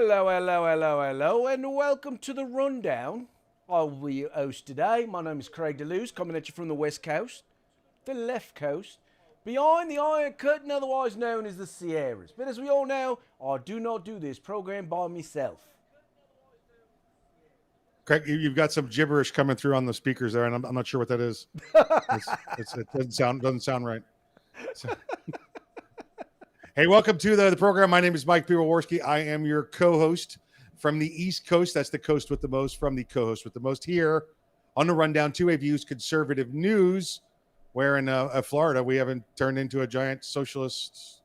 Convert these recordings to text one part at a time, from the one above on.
Hello, hello, hello, hello, and welcome to the rundown. I'll be your host today. My name is Craig DeLuz, coming at you from the West Coast, the left coast, behind the Iron Curtain, otherwise known as the Sierras. But as we all know, I do not do this program by myself. Craig, you've got some gibberish coming through on the speakers there, and I'm not sure what that is. It doesn't sound right. So, hey, welcome to the program. My name is Mike Piwowarski. I am your co-host from the East Coast. That's the coast with the most, from the co-host with the most here on the Rundown 2A Views Conservative News, where in Florida we haven't turned into a giant socialist.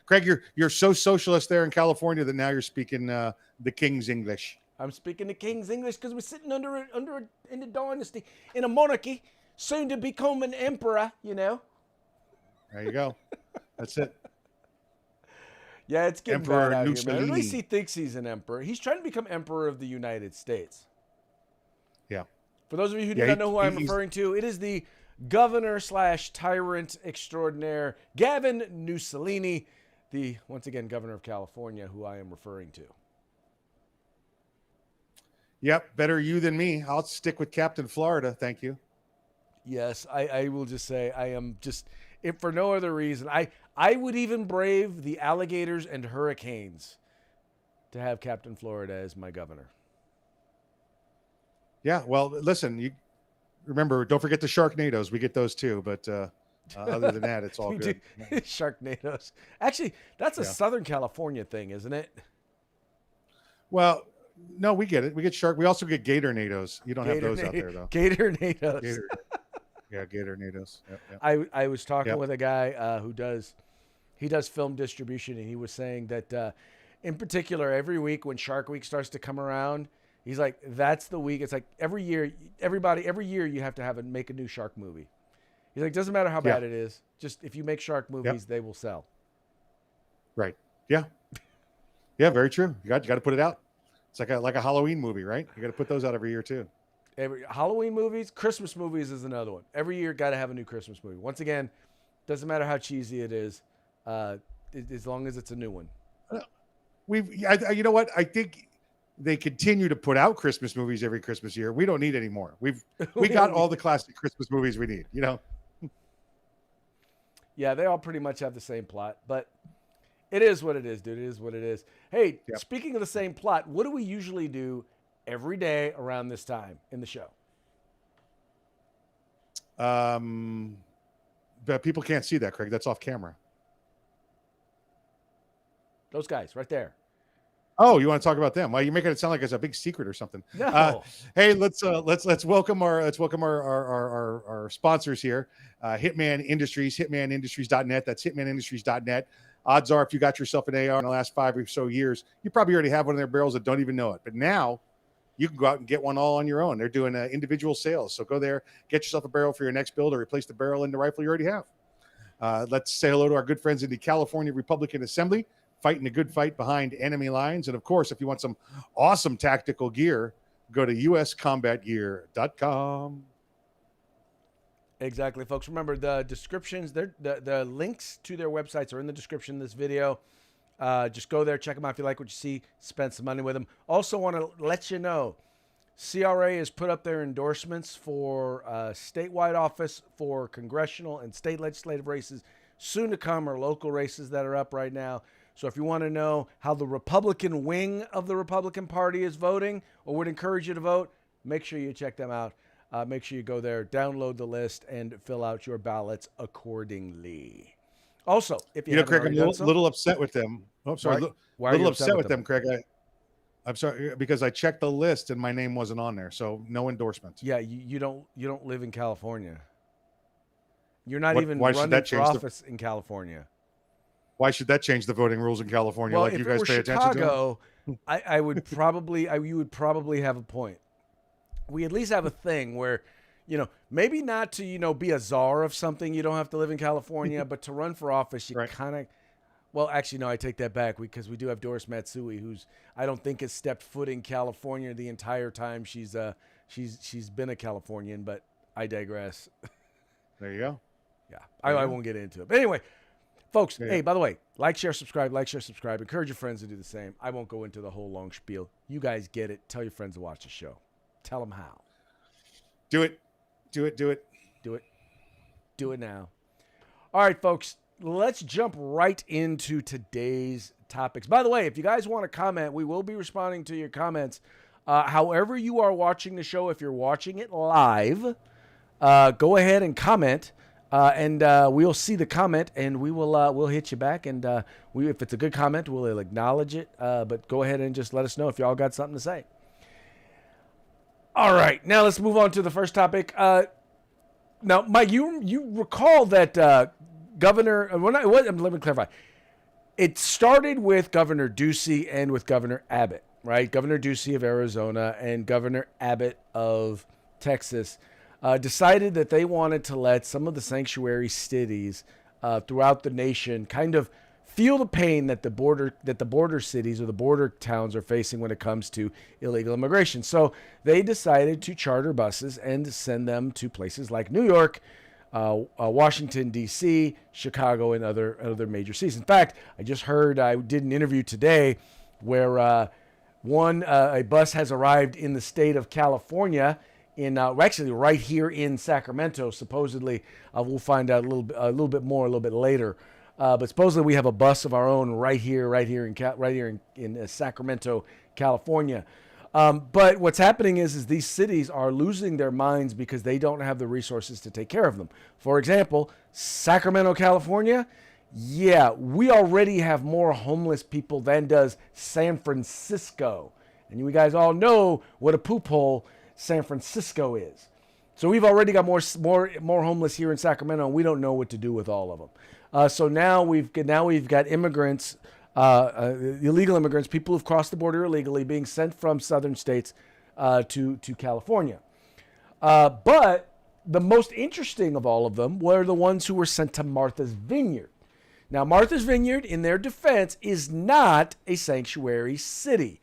Craig, you're so socialist there in California that now you're speaking the King's English. I'm speaking the King's English because we're sitting in a dynasty, in a monarchy, soon to become an emperor, you know. There you go. That's it. Yeah, it's getting Emperor bad out here, man. Mussolini. At least he thinks he's an emperor. He's trying to become emperor of the United States. Yeah. For those of you who do not know who I'm referring to, it is the governor/tyrant extraordinaire Gavin Mussolini, the, once again, governor of California, who I am referring to. Yep, better you than me. I'll stick with Captain Florida. Thank you. Yes, I will just say I am just, if for no other reason, I would even brave the alligators and hurricanes to have Captain Florida as my governor. Yeah, well, listen, you remember, don't forget the Sharknadoes. We get those too, but other than that, it's all good. Sharknadoes. Actually, that's a Southern California thing, isn't it? Well, no, we get it. We get shark. We also get Gatornadoes. You don't have those out there, though. Gatornadoes. Yeah, Gatornadoes. Yep. I was talking with a guy who does film distribution, and he was saying that in particular, every week when Shark Week starts to come around, he's like, that's the week. It's like every year you have to make a new shark movie. He's like, doesn't matter how bad it is, just if you make shark movies, they will sell. Right. Yeah. Yeah, very true. You got to put it out. It's like a Halloween movie, right? You got to put those out every year too. Every Halloween movies, Christmas movies is another one. Every year, got to have a new Christmas movie. Once again, doesn't matter how cheesy it is, as long as it's a new one. You know what? I think they continue to put out Christmas movies every Christmas year. We don't need any more. We got all the classic Christmas movies we need. You know. Yeah, they all pretty much have the same plot, but it is what it is, dude. It is what it is. Hey, speaking of the same plot, what do we usually do every day around this time in the show? But people can't see that, Craig. That's off camera. Those guys right there. Oh, you want to talk about them? Well, you're making it sound like it's a big secret or something. No. Hey, let's welcome our sponsors here. Hitman Industries, hitmanindustries.net. That's hitmanindustries.net. Odds are, if you got yourself an AR in the last 5 or so years, you probably already have one of their barrels that don't even know it. But now you can go out and get one all on your own. They're doing individual sales. So go there, get yourself a barrel for your next build, or replace the barrel in the rifle you already have. Let's say hello to our good friends in the California Republican Assembly, fighting a good fight behind enemy lines. And of course, if you want some awesome tactical gear, go to uscombatgear.com. Exactly, folks. Remember, the descriptions, the links to their websites are in the description of this video. Just go there, check them out if you like what you see, spend some money with them. Also want to let you know, CRA has put up their endorsements for statewide office for congressional and state legislative races soon to come, or local races that are up right now. So if you want to know how the Republican wing of the Republican Party is voting, or would encourage you to vote, make sure you check them out. Make sure you go there, download the list, and fill out your ballots accordingly. Also, if you Craig, I'm a little upset with them. Oh, sorry. Why a little upset with them, Craig. I'm sorry, because I checked the list and my name wasn't on there, so no endorsement. Yeah, you don't live in California. You're not even running for office in California. Why should that change the voting rules in California? Well, like if you guys it were pay Chicago, attention to? I would probably, you would probably have a point. We at least have a thing where, maybe not to, be a czar of something. You don't have to live in California, but to run for office, you kind of, well, actually, no, I take that back, because we do have Doris Matsui, who's, I don't think has stepped foot in California the entire time she's been a Californian, but I digress. There you go. Yeah, I won't get into it. But anyway, Folks, Yeah. hey, by the way, like, share, subscribe. Encourage your friends to do the same. I won't go into the whole long spiel. You guys get it. Tell your friends to watch the show. Tell them how. Do it. Do it. Do it. Do it. Do it now. All right, folks, let's jump right into today's topics. By the way, if you guys want to comment, we will be responding to your comments. However you are watching the show, if you're watching it live, go ahead and comment. And we'll see the comment, and we'll hit you back. And if it's a good comment, we'll acknowledge it. But go ahead and just let us know if y'all got something to say. All right, now let's move on to the first topic. Now, Mike, you recall that Governor? Let me clarify. It started with Governor Ducey and with Governor Abbott, right? Governor Ducey of Arizona and Governor Abbott of Texas decided that they wanted to let some of the sanctuary cities throughout the nation kind of feel the pain that the border cities or the border towns are facing when it comes to illegal immigration. So they decided to charter buses and send them to places like New York, Washington, D.C., Chicago, and other major cities. In fact, I did an interview today where a bus has arrived in the state of California, actually right here in Sacramento. Supposedly, we'll find out a little bit more a little bit later. But supposedly we have a bus of our own right here in Sacramento, California. But what's happening is these cities are losing their minds because they don't have the resources to take care of them. For example, Sacramento, California. Yeah, we already have more homeless people than does San Francisco. And you guys all know what a poop hole San Francisco is. So we've already got more homeless here in Sacramento, and we don't know what to do with all of them. So now we've got immigrants, illegal immigrants, people who've crossed the border illegally, being sent from southern states to California. But the most interesting of all of them were the ones who were sent to Martha's Vineyard. Now, Martha's Vineyard, in their defense, is not a sanctuary city,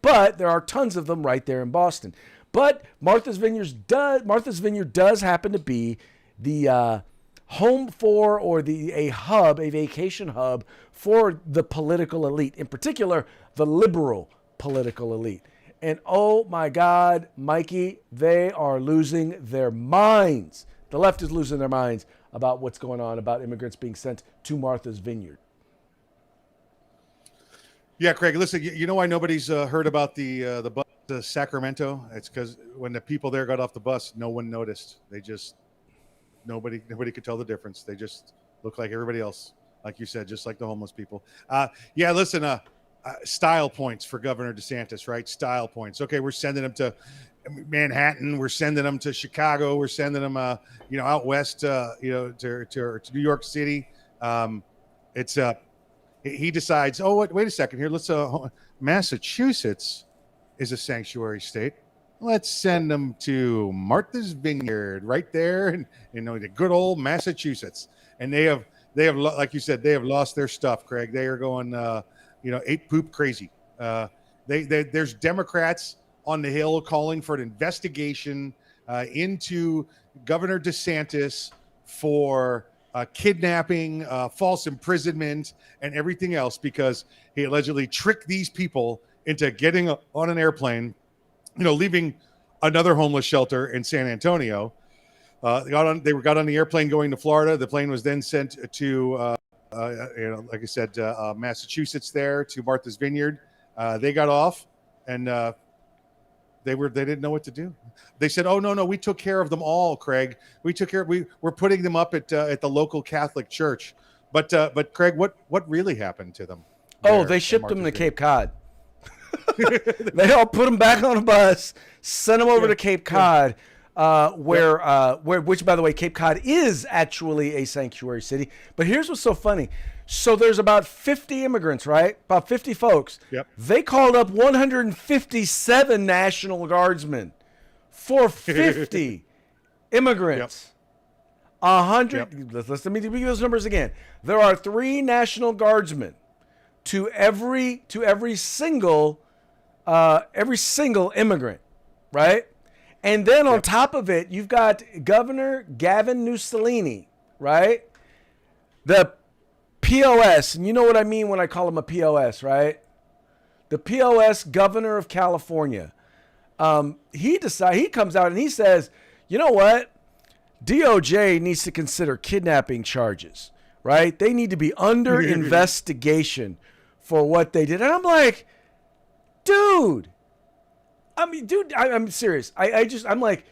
but there are tons of them right there in Boston. But Martha's Vineyard does happen to be the home for, or a vacation hub for the political elite, in particular, the liberal political elite. And oh my God, Mikey, they are losing their minds. The left is losing their minds about what's going on about immigrants being sent to Martha's Vineyard. Yeah, Craig, listen, you know why nobody's heard about the bus to Sacramento? It's because when the people there got off the bus, no one noticed. Nobody could tell the difference. They just look like everybody else, like you said, just like the homeless people. Yeah, listen, style points for Governor DeSantis, right? Style points. Okay, we're sending them to Manhattan. We're sending them to Chicago. We're sending them, out west, to New York City. He decides, wait a second here. Massachusetts is a sanctuary state. Let's send them to Martha's Vineyard right there, and the good old Massachusetts. And they have, like you said, they have lost their stuff, Craig. They are going, ape poop crazy. There's Democrats on the Hill calling for an investigation into Governor DeSantis for kidnapping, false imprisonment, and everything else because he allegedly tricked these people into getting on an airplane, leaving another homeless shelter in San Antonio. They got on the airplane going to Florida. The plane was then sent to, like I said, Massachusetts there to Martha's Vineyard. They got off and they didn't know what to do. They said, "Oh no, we took care of them all, Craig. We're putting them up at the local Catholic church." But Craig, what really happened to them? They shipped them to Cape Cod. They all put them back on a bus, sent them over to Cape Cod, which, by the way, Cape Cod is actually a sanctuary city. But here's what's so funny. So there's about 50 immigrants, right? About 50 folks. Yep. They called up 157 National Guardsmen for 50 immigrants. 100. Yep. Let me give you those numbers again. There are 3 National Guardsmen to every single immigrant, right? And then on top of it, you've got Governor Gavin Mussolini, right? The POS, and you know what I mean when I call him a POS, right? The POS governor of California. He comes out and he says, you know what? DOJ needs to consider kidnapping charges, right? They need to be under investigation for what they did. And I'm like, dude, I'm serious. I'm like,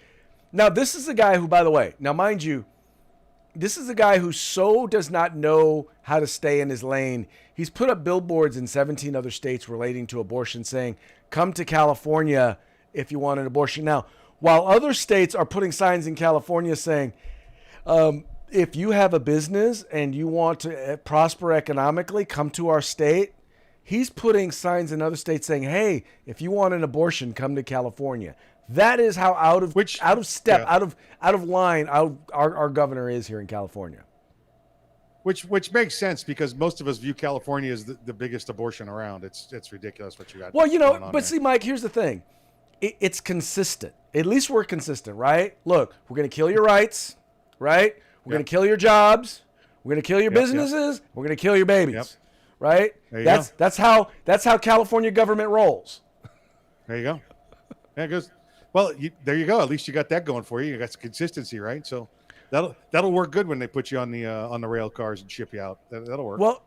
now this is a guy who, by the way, now mind you, this is a guy who so does not know how to stay in his lane. He's put up billboards in 17 other states relating to abortion saying, come to California if you want an abortion. Now, while other states are putting signs in California saying, if you have a business and you want to prosper economically, come to our state. He's putting signs in other states saying, hey, if you want an abortion, come to California. That is how out of line our governor is here in California. Which makes sense because most of us view California as the biggest abortion around. It's ridiculous what you got. Well, but there. See, Mike, here's the thing. It's consistent. At least we're consistent, right? Look, we're going to kill your rights, right? We're going to kill your jobs. We're going to kill your businesses. We're going to kill your babies, right? That's how California government rolls. There you go. Yeah, it goes. Well, there you go. At least you got that going for you. You got some consistency, right? So that'll work good when they put you on the rail cars and ship you out. That'll work. Well,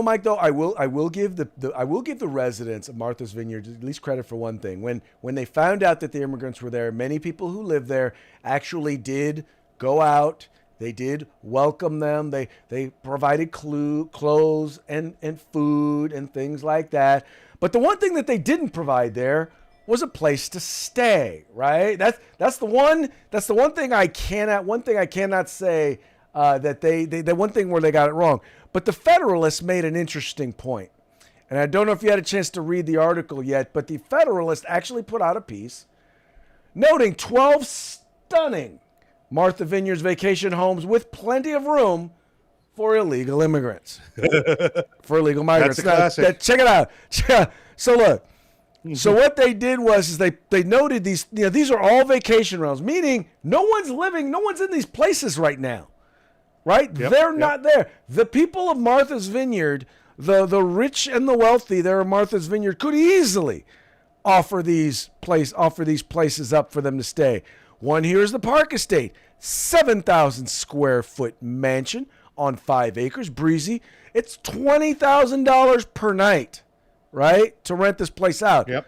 Mike, though, I will give the residents of Martha's Vineyard at least credit for one thing. When they found out that the immigrants were there, many people who live there actually did go out. They did welcome them. They provided clothes and food and things like that. But the one thing that they didn't provide there was a place to stay, right? That's the one thing I cannot say that they one thing where they got it wrong. But the Federalist made an interesting point. And I don't know if you had a chance to read the article yet, but the Federalist actually put out a piece noting 12 stunning Martha Vineyards vacation homes with plenty of room for illegal immigrants. For illegal migrants. That's a classic. Check it out. So look. So what they did was they noted these are all vacation rentals, meaning no one's in these places right now. Right? They're not there. The people of Martha's Vineyard, the rich and the wealthy there in Martha's Vineyard could easily offer these places up for them to stay. One here is the Park Estate, 7,000 square foot mansion on 5 acres, breezy. It's $20,000 per night, right, to rent this place out. Yep.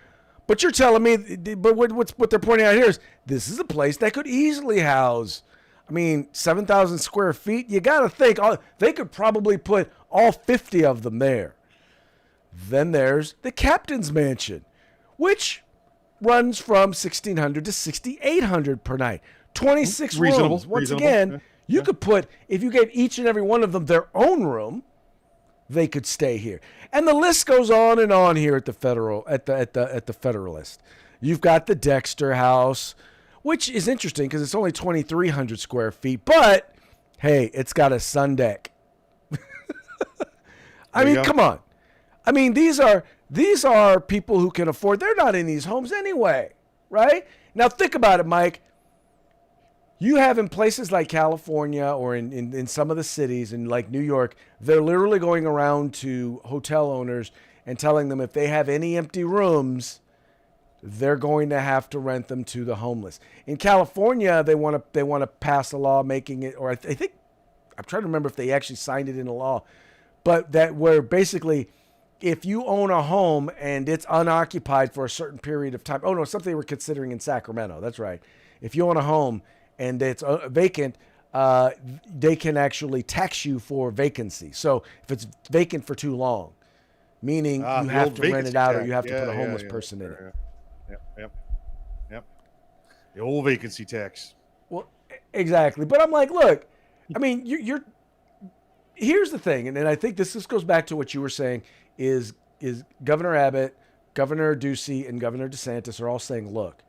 But you're telling me, but what they're pointing out here is this is a place that could easily house, 7,000 square feet. You got to think they could probably put all 50 of them there. Then there's the Captain's Mansion, which runs from $1,600 to $6,800 per night. 26 rooms. Once again, you could put, if you gave each and every one of them their own room, they could stay here. And the list goes on and on here at the Federalist. You've got the Dexter House, which is interesting because it's only 2,300 square feet, but hey, it's got a sun deck. Come on. These are people who can afford. They're not in these homes anyway, right? Now think about it, Mike. You have in places like California or in some of the cities in like New York, they're literally going around to hotel owners and telling them if they have any empty rooms, they're going to have to rent them to the homeless. In California, they want to pass a law making it, or I think I'm trying to remember if they actually signed it into law, but that where basically if you own a home and it's unoccupied for a certain period of time, something they were considering in Sacramento. That's right. If you own a home and it's vacant, they can actually tax you for vacancy. So if it's vacant for too long, meaning you have to rent it out or you have to put a homeless person in it. Yep. The old vacancy tax. Well, exactly. But I'm like, look, you're here's the thing, and I think this goes back to what you were saying is Governor Abbott, Governor Ducey, and Governor DeSantis are all saying, look,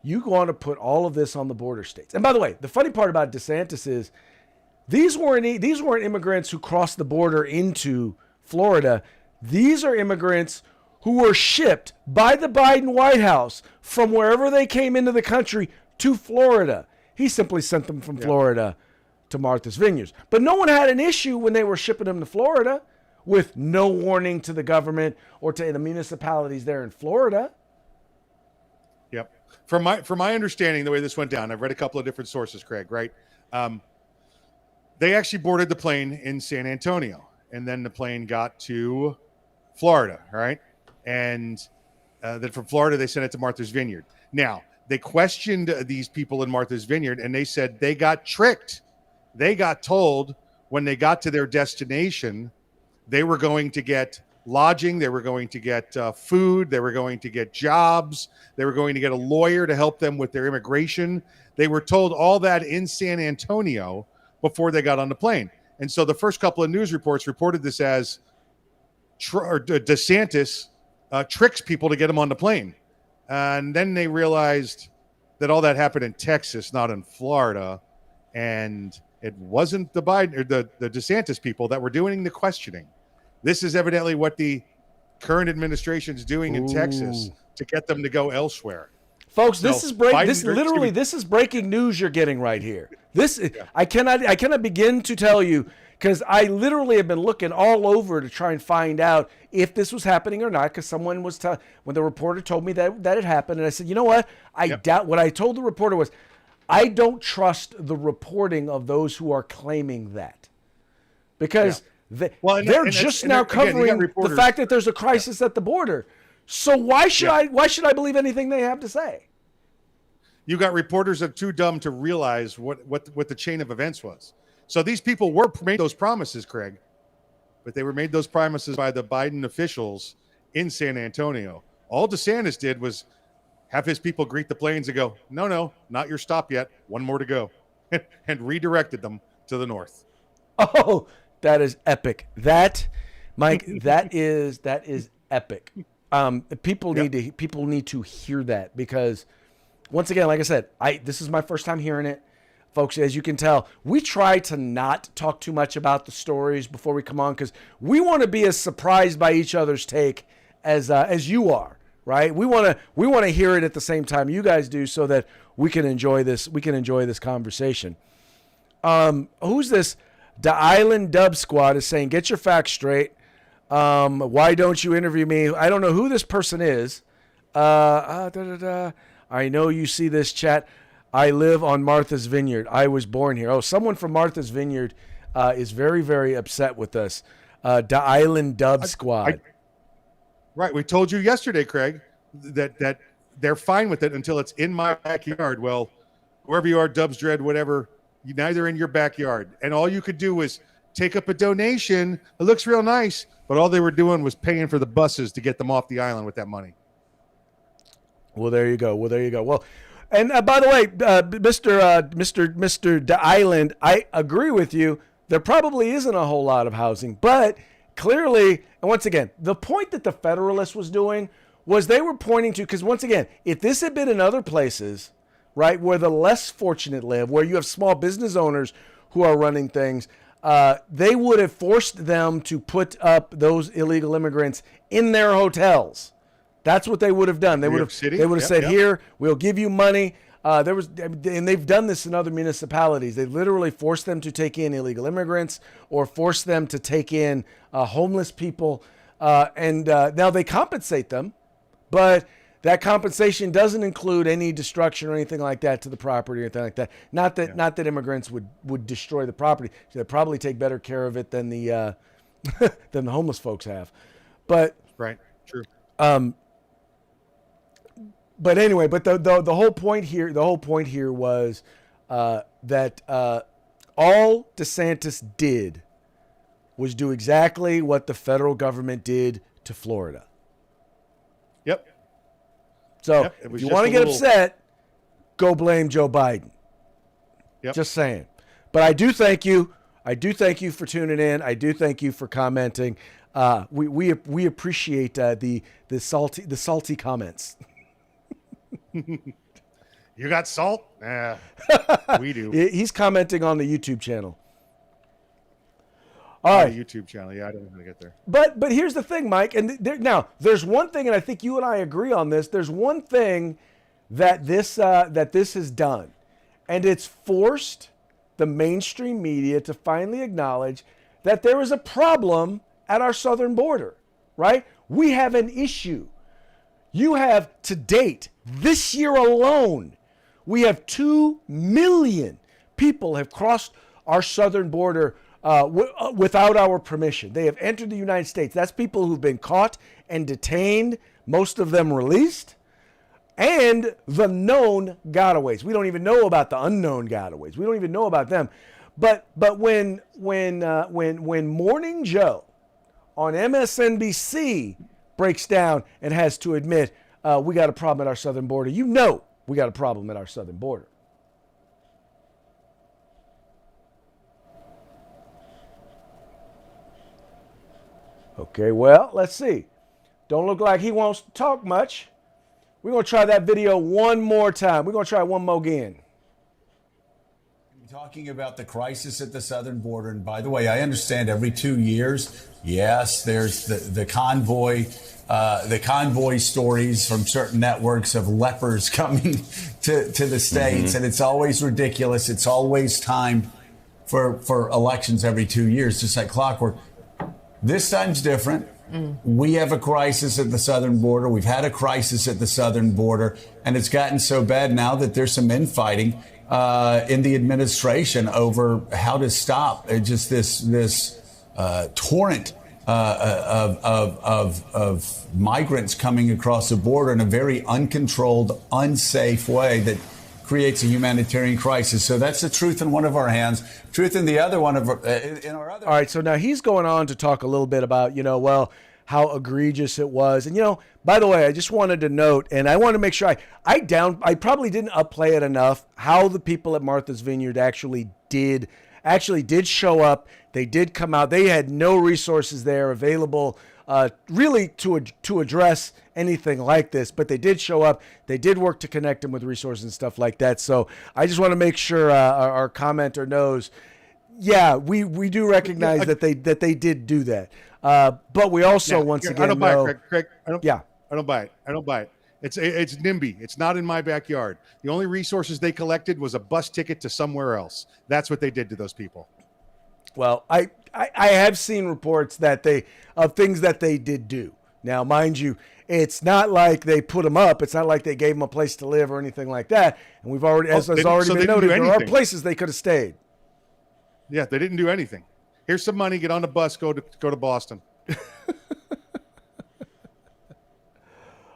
you want to put all of this on the border states. And by the way, the funny part about DeSantis is these weren't immigrants who crossed the border into Florida. These are immigrants who were shipped by the Biden White House from wherever they came into the country to Florida. He simply sent them from Florida to Martha's Vineyards. But no one had an issue when they were shipping them to Florida with no warning to the government or to the municipalities there in Florida. Yep. From my understanding, the way this went down, I've read a couple of different sources, Craig, right? They actually boarded the plane in San Antonio, and then the plane got to Florida, right? And then from Florida, they sent it to Martha's Vineyard. Now, they questioned these people in Martha's Vineyard, and they said they got tricked. They got told when they got to their destination, they were going to get lodging, they were going to get food, they were going to get jobs, they were going to get a lawyer to help them with their immigration. They were told all that in San Antonio before they got on the plane. And so the first couple of news reports reported this as DeSantis tricks people to get them on the plane. And then they realized that all that happened in Texas, not in Florida. And it wasn't the Biden or the DeSantis people that were doing the questioning. This is evidently what the current administration is doing in Texas to get them to go elsewhere. Folks, this is this is breaking news you're getting right here. I cannot begin to tell you, because I literally have been looking all over to try and find out if this was happening or not, because someone was when the reporter told me that it happened, and I said, you know what? I doubt. What I told the reporter was, I don't trust the reporting of those who are claiming that, because they're just now covering the fact that there's a crisis at the border. So why should I believe anything they have to say? You got reporters that are too dumb to realize what the chain of events was. So these people were made those promises, Craig, but they were made those promises by the Biden officials in San Antonio. All DeSantis did was have his people greet the planes and go, no, not your stop yet. One more to go, and redirected them to the north. Oh, that is epic. That, Mike, that is epic. People need to hear that, because once again, like I said, this is my first time hearing it. Folks, as you can tell, we try to not talk too much about the stories before we come on, because we want to be as surprised by each other's take as you are, right? We want to hear it at the same time you guys do, so that we can enjoy this. We can enjoy this conversation. Who's this? The Island Dub Squad is saying, "Get your facts straight. Why don't you interview me?" I don't know who this person is. I know you see this chat. I live on Martha's Vineyard. I was born here. Oh, someone from Martha's Vineyard is very, very upset with us. The Island Dub Squad. Right. We told you yesterday, Craig, that they're fine with it until it's in my backyard. Well, wherever you are, Dubs Dread, whatever, now they're in your backyard. And all you could do was take up a donation. It looks real nice. But all they were doing was paying for the buses to get them off the island with that money. Well, there you go. Well, and by the way, Mr. The Island, I agree with you. There probably isn't a whole lot of housing, but clearly, and once again, the point that the Federalist was doing was they were pointing to, because once again, if this had been in other places, right, where the less fortunate live, where you have small business owners who are running things, they would have forced them to put up those illegal immigrants in their hotels. That's what they would have done. They would have said, "Here, we'll give you money." And they've done this in other municipalities. They literally forced them to take in illegal immigrants or force them to take in homeless people, and now they compensate them, but that compensation doesn't include any destruction or anything like that to the property or anything like that. Not that immigrants would destroy the property. They probably take better care of it than the than the homeless folks have. But right, true. But anyway, but the whole point here was that all DeSantis did was do exactly what the federal government did to Florida. Yep. So if you want to get upset, go blame Joe Biden. Yep. Just saying. But I do thank you. I do thank you for tuning in. I do thank you for commenting. We appreciate the salty comments. You got salt? We do. He's commenting on the YouTube channel. All right. YouTube channel. Yeah, I don't know how to get there. But here's the thing, Mike. And now there's one thing, and I think you and I agree on this. There's one thing that this has done, and it's forced the mainstream media to finally acknowledge that there is a problem at our southern border, right? We have an issue. You have, to date, this year alone, we have 2 million people have crossed our southern border without our permission. They have entered the United States. That's people who've been caught and detained, most of them released, and the known gotaways. We don't even know about the unknown gotaways. We don't even know about them. But when Morning Joe on MSNBC breaks down and has to admit we got a problem at our southern border, you know we got a problem at our southern border. Okay, well, let's see. Don't look like he wants to talk much. We're going to try that video one more time. We're going to try one more again. Talking about the crisis at the southern border, and by the way, I understand every 2 years, yes, there's the convoy stories from certain networks of lepers coming to the states, and it's always ridiculous. It's always timed for elections every 2 years, just like clockwork. This time's different. We have a crisis at the southern border. We've had a crisis at the southern border, and it's gotten so bad now that there's some infighting in the administration over how to stop just this torrent of migrants coming across the border in a very uncontrolled, unsafe way that creates a humanitarian crisis. So that's the truth in one of our hands, truth in the other one of in our other. All right, so now he's going on to talk a little bit about, how egregious it was. And, by the way, I just wanted to note, and I want to make sure I probably didn't upplay it enough, how the people at Martha's Vineyard actually did show up. They did come out. They had no resources there available really to address anything like this, but they did show up. They did work to connect them with resources and stuff like that. So I just want to make sure our commenter knows, yeah, we do recognize that they did do that. But we also I don't buy it, Craig. I don't buy it. It's NIMBY. It's not in my backyard. The only resources they collected was a bus ticket to somewhere else. That's what they did to those people. Well, I have seen reports of things that they did do. Now, mind you, it's not like they put them up. It's not like they gave them a place to live or anything like that. And we've already, as has already been noted, there are places they could have stayed. Yeah, they didn't do anything. Here's some money. Get on the bus. Go to Boston.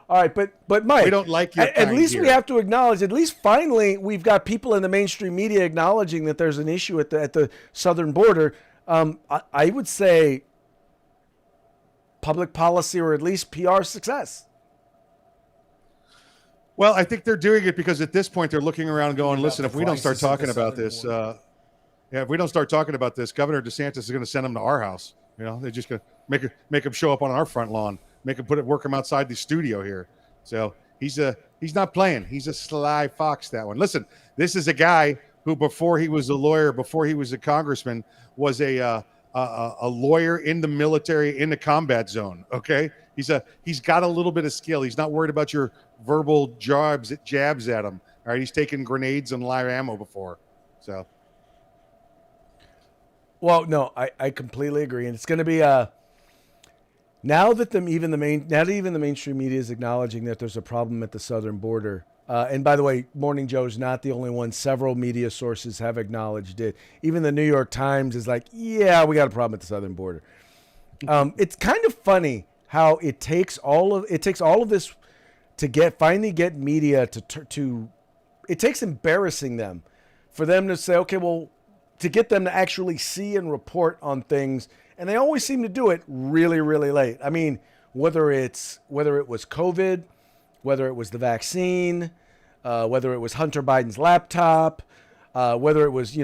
All right, but Mike, we don't like your at least here. We have to acknowledge. At least finally, we've got people in the mainstream media acknowledging that there's an issue at the southern border. I would say public policy, or at least PR success. Well, I think they're doing it because at this point they're looking around and going, "Listen, if we don't start talking about this, if we don't start talking about this, Governor DeSantis is going to send them to our house. They're just going to make them show up on our front lawn, work him outside the studio here." So he's not playing. He's a sly fox, that one. Listen, this is a guy who, before he was a lawyer, before he was a congressman, was a lawyer in the military, in the combat zone. Okay, he's got a little bit of skill. He's not worried about your verbal jabs at him. All right, he's taken grenades and live ammo before. So. Well, no, I completely agree, and it's going to be now that even the mainstream media is acknowledging that there's a problem at the southern border. And by the way, Morning Joe's not the only one. Several media sources have acknowledged it. Even the New York Times is like, yeah, we got a problem at the southern border. It's kind of funny how it takes all of this to finally get media to it takes embarrassing them for them to say, okay, well, to get them to actually see and report on things. And they always seem to do it really, really late. I mean, whether it was COVID, whether it was the vaccine, whether it was Hunter Biden's laptop, whether it was,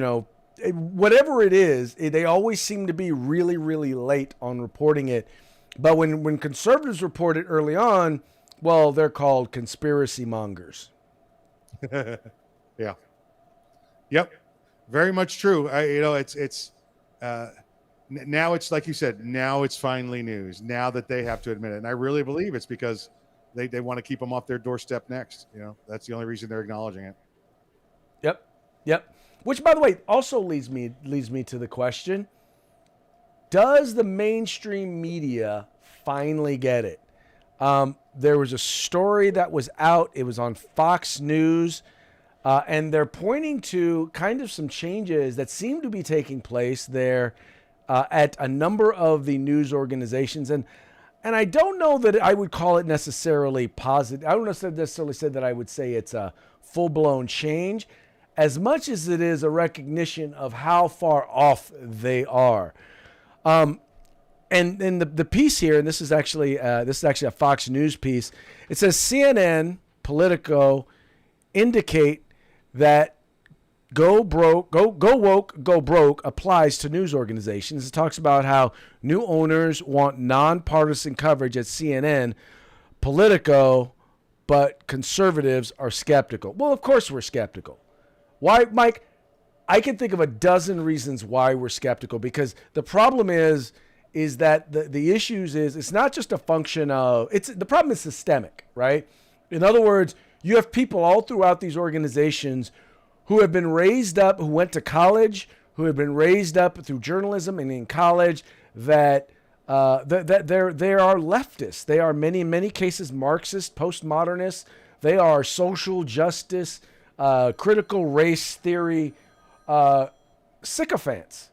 whatever it is, they always seem to be really, really late on reporting it. But when conservatives report it early on, well, they're called conspiracy mongers. Yeah. Yep. Very much true. It's now it's like you said, now it's finally news. Now that they have to admit it. And I really believe it's because they want to keep them off their doorstep next. That's the only reason they're acknowledging it. Yep. Which, by the way, also leads me to the question: does the mainstream media finally get it? There was a story that was out. It was on Fox News, and they're pointing to kind of some changes that seem to be taking place there at a number of the news organizations. And I don't know that I would call it necessarily positive. I don't necessarily say that I would say it's a full-blown change, as much as it is a recognition of how far off they are. And the piece here, and this is actually a Fox News piece. It says CNN, Politico indicate that go woke, go broke applies to news organizations. It talks about how new owners want nonpartisan coverage at CNN, Politico, but conservatives are skeptical. Well, of course we're skeptical. Why, Mike? I can think of a dozen reasons why we're skeptical, because the problem is that the issues is it's not just a function of the problem is systemic, right? In other words, you have people all throughout these organizations who have been raised up, who went to college, who have been raised up through journalism and in college that they are leftists. They are in many cases Marxist, postmodernists. They are social justice, critical race theory sycophants.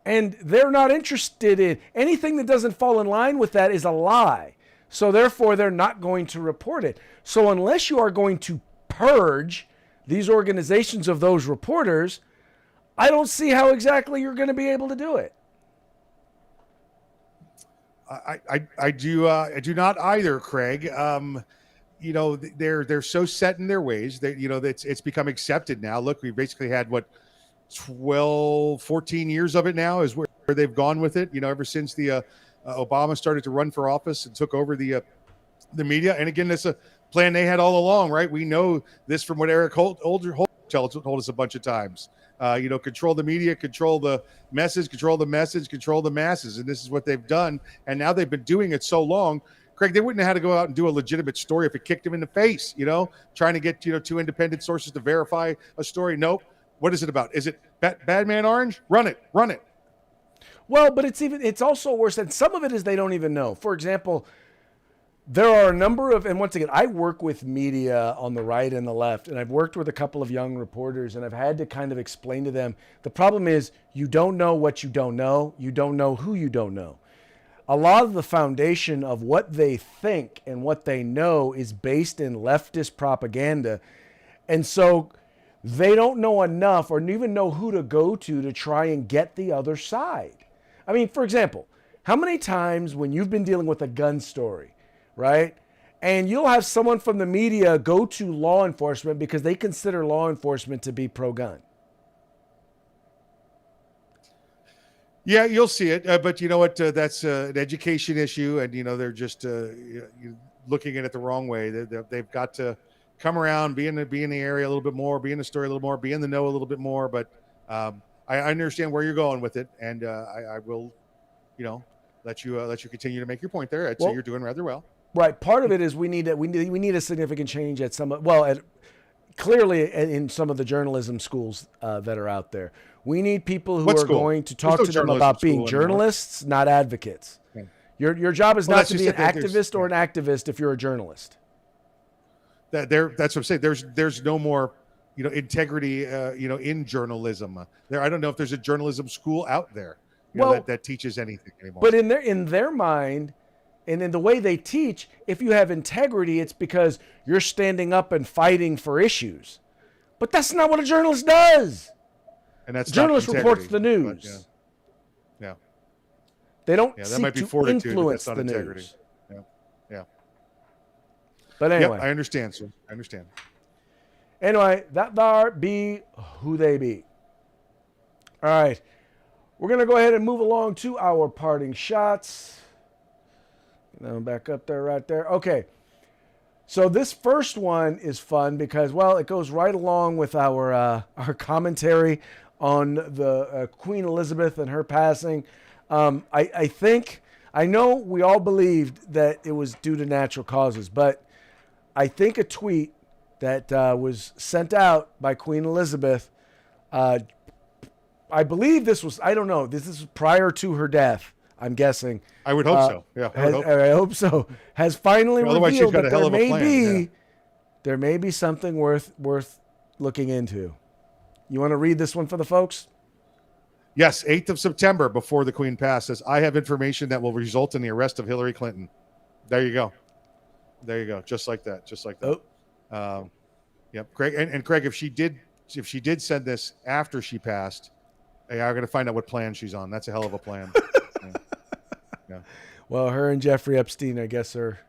And they're not interested in anything that doesn't fall in line with that is a lie. So therefore, they're not going to report it. So unless you are going to purge these organizations of those reporters, I don't see how exactly you're going to be able to do it. I do not either, Craig. They're so set in their ways that it's become accepted now. Look, we basically had 14 years of it now is where they've gone with it. Ever since the Obama started to run for office and took over the media. And again, that's a plan they had all along, right? We know this from what Eric Holt told us a bunch of times. Control the media, control the message, control the masses. And this is what they've done. And now they've been doing it so long. Craig, they wouldn't have had to go out and do a legitimate story if it kicked them in the face, trying to get, two independent sources to verify a story. Nope. What is it about? Is it Bad Man Orange? Run it. Well, but it's also worse than some of it is they don't even know. For example, there are a number of, and once again, I work with media on the right and the left, and I've worked with a couple of young reporters, and I've had to kind of explain to them, the problem is you don't know what you don't know. You don't know who you don't know. A lot of the foundation of what they think and what they know is based in leftist propaganda. And so they don't know enough or even know who to go to try and get the other side. I mean, for example, how many times when you've been dealing with a gun story, right? And you'll have someone from the media go to law enforcement because they consider law enforcement to be pro-gun. Yeah, you'll see it. But you know what? That's an education issue. And, they're just looking at it the wrong way. They've got to come around, be in the area a little bit more, be in the story a little more, be in the know a little bit more. But I understand where you're going with it. And I will, let you continue to make your point there. I'd say you're doing rather well. Right. Part of it is we need a significant change at clearly in some of the journalism schools that are out there. We need people who are going to talk to them about being journalists, not advocates. Okay. Your job is not to be an activist or an activist if you're a journalist. That's what I'm saying. There's no more, integrity, in journalism. I don't know if there's a journalism school out there, that teaches anything anymore. But in their mind, and in the way they teach, if you have integrity, it's because you're standing up and fighting for issues. But that's not what a journalist does. And that's journalist reports the news. But, yeah. They don't that seek might be to fortitude, influence but that's not the integrity. news. Yeah. But anyway. Yep, I understand, sir. I understand. Anyway, that there be who they be. All right. We're going to go ahead and move along to our parting shots. Back up there, right there. Okay. So this first one is fun because, it goes right along with our commentary on the Queen Elizabeth and her passing. I know we all believed that it was due to natural causes, but I think a tweet that was sent out by Queen Elizabeth I believe this was, I don't know, this is prior to her death, I'm guessing. I would hope so. Yeah, I hope so. Has finally Otherwise, she's revealed got that a hell of a plan, yeah. there may be something worth looking into. You want to read this one for the folks? Yes, 8th of September, before the Queen passes, I have information that will result in the arrest of Hillary Clinton. There you go. There you go. Just like that. Just like that. Oh. Yep. Craig, and Craig, if she did send this after she passed, hey, I'm going to find out what plan she's on. That's a hell of a plan. Yeah. Well, her and Jeffrey Epstein, I guess, are.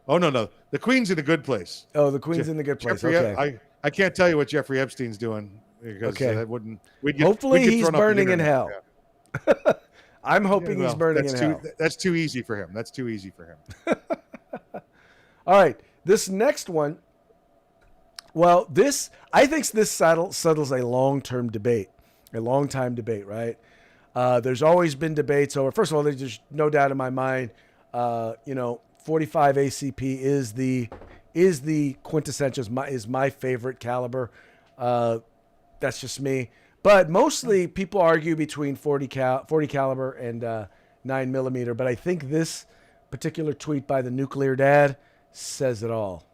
Oh, no. The Queen's in a good place. Oh, the Queen's in the good place. Jeffrey, Okay. I can't tell you what Jeffrey Epstein's doing because that wouldn't. Hopefully he's burning in hell. Yeah. I'm hoping he's burning in hell. That's too easy for him. That's too easy for him. All right. This next one. Well, I think this settles a long-term debate, a long-time debate, right? There's always been debates over. First of all, there's no doubt in my mind. 45 ACP is the quintessential, is my favorite caliber. That's just me. But mostly people argue between 40 caliber and 9mm. But I think this particular tweet by the Nuclear Dad says it all.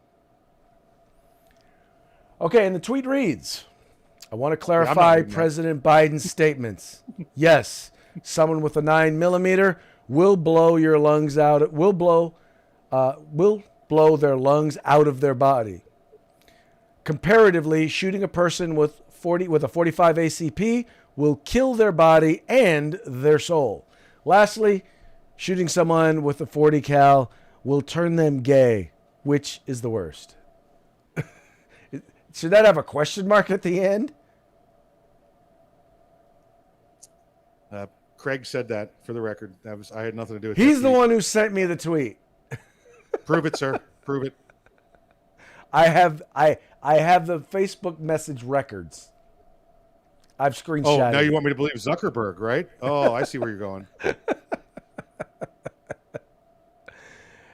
Okay, and the tweet reads, I want to clarify President Biden's statements. Yes, someone with a 9mm will blow your lungs out. Will blow their lungs out of their body. Comparatively, shooting a person with a 45 ACP will kill their body and their soul. Lastly, shooting someone with a 40 cal will turn them gay. Which is the worst? Should that have a question mark at the end? Craig said that for the record. I had nothing to do with it. He's the one who sent me the tweet. Prove it, sir. Prove it. I have the Facebook message records. I've screenshotted. Oh, now you want me to believe Zuckerberg, right? Oh, I see where you're going.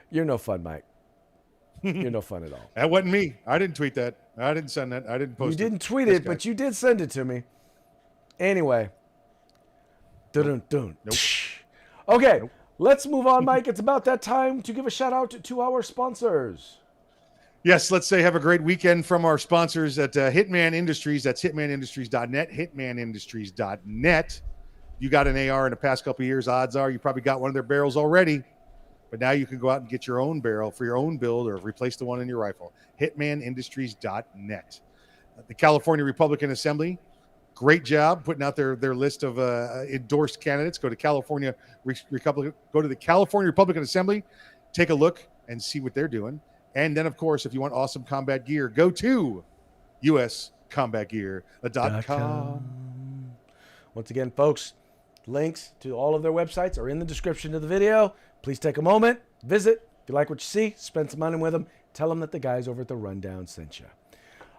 You're no fun, Mike. You're no fun at all. That wasn't me. I didn't tweet that. I didn't send that. I didn't post it. You didn't tweet it, but you did send it to me. Anyway. Nope. Okay, nope. Let's move on, Mike. It's about that time to give a shout out to our sponsors. Yes, let's say have a great weekend from our sponsors at Hitman Industries. That's hitmanindustries.net, hitmanindustries.net. You got an AR in the past couple of years, odds are you probably got one of their barrels already. But now you can go out and get your own barrel for your own build or replace the one in your rifle. Hitmanindustries.net. The California Republican Assembly, great job putting out their list of endorsed candidates. Go to the California Republican Assembly, take a look and see what they're doing. And then, of course, if you want awesome combat gear, go to uscombatgear.com. Once again, folks, links to all of their websites are in the description of the video. Please take a moment, visit. If you like what you see, spend some money with them. Tell them that the guys over at The Rundown sent you.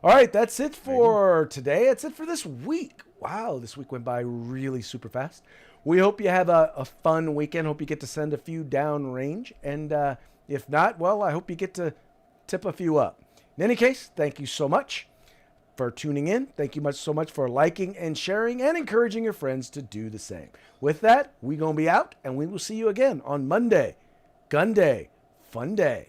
All right, that's it for today. That's it for this week. Wow, this week went by really super fast. We hope you have a fun weekend. Hope you get to send a few downrange. And if not, well, I hope you get to tip a few up. In any case, thank you so much for tuning in. Thank you so much for liking and sharing and encouraging your friends to do the same. With that, we're going to be out, and we will see you again on Monday. Gun Day. Fun day.